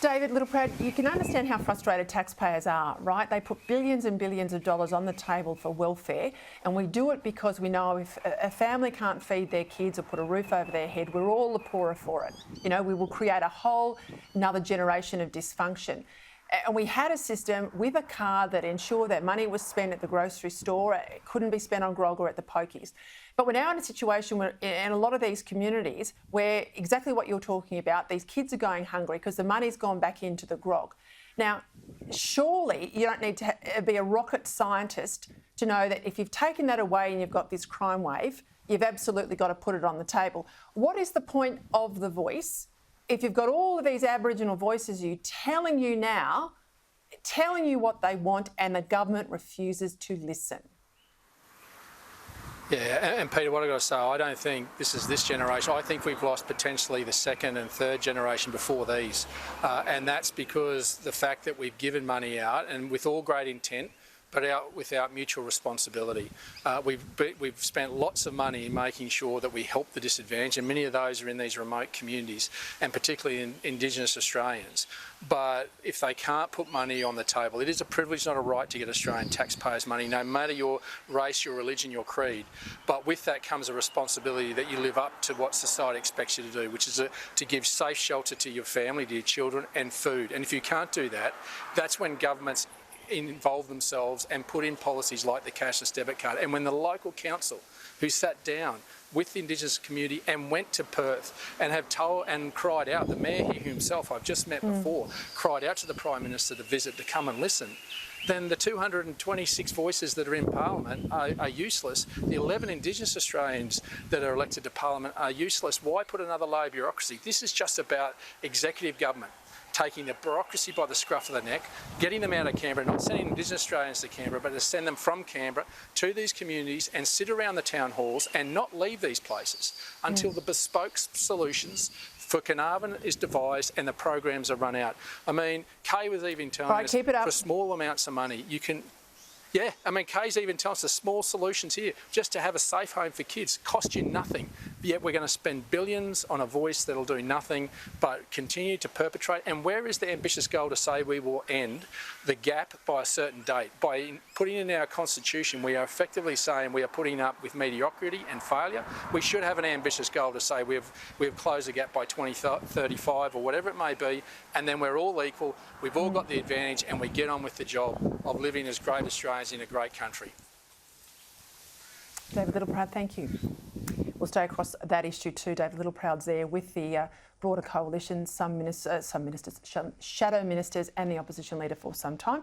David Littleproud, you can understand how frustrated taxpayers are, right? They put billions and billions of dollars on the table for welfare, and we do it because we know if a family can't feed their kids or put a roof over their head, we're all the poorer for it. You know, we will create a whole another generation of dysfunction. And we had a system with a card that ensured that money was spent at the grocery store, it couldn't be spent on grog or at the pokies. But we're now in a situation where, in a lot of these communities, where exactly what you're talking about, these kids are going hungry because the money's gone back into the grog. Now, surely you don't need to be a rocket scientist to know that if you've taken that away and you've got this crime wave, you've absolutely got to put it on the table. What is the point of the voice if you've got all of these Aboriginal voices telling you what they want, and the government refuses to listen? Yeah, and Peter, what I've got to say, I don't think this is this generation. I think we've lost potentially the second and third generation before these. And that's because the fact that we've given money out, and with all great intent, but without mutual responsibility. We've spent lots of money in making sure that we help the disadvantaged, and many of those are in these remote communities, and particularly in Indigenous Australians. But if they can't put money on the table, it is a privilege, not a right, to get Australian taxpayers' money, no matter your race, your religion, your creed. But with that comes a responsibility that you live up to what society expects you to do, which is to give safe shelter to your family, to your children, and food. And if you can't do that, that's when governments involve themselves and put in policies like the cashless debit card. And when the local council, who sat down with the Indigenous community and went to Perth and have told and cried out, the mayor here himself, I've just met before, cried out to the Prime Minister to visit, to come and listen, then the 226 voices that are in Parliament are useless. The 11 Indigenous Australians that are elected to Parliament are useless. Why put another layer of bureaucracy? This is just about executive government taking the bureaucracy by the scruff of the neck, getting them out of Canberra, not sending Indigenous Australians to Canberra, but to send them from Canberra to these communities and sit around the town halls and not leave these places until the bespoke solutions for Carnarvon is devised and the programs are run out. I mean, Kay was even telling us for small amounts of money, you can... Yeah, I mean, Kay's even telling us the small solutions here, just to have a safe home for kids, cost you nothing. Yet we're going to spend billions on a voice that'll do nothing but continue to perpetrate. And where is the ambitious goal to say we will end the gap by a certain date? By putting in our constitution, we are effectively saying we are putting up with mediocrity and failure. We should have an ambitious goal to say we've closed the gap by 2035 or whatever it may be, and then we're all equal, we've all got the advantage, and we get on with the job of living as great Australians in a great country. David Littleproud, thank you. We'll stay across that issue too. David Littleproud's there with the broader coalition, some ministers, shadow ministers, and the opposition leader for some time.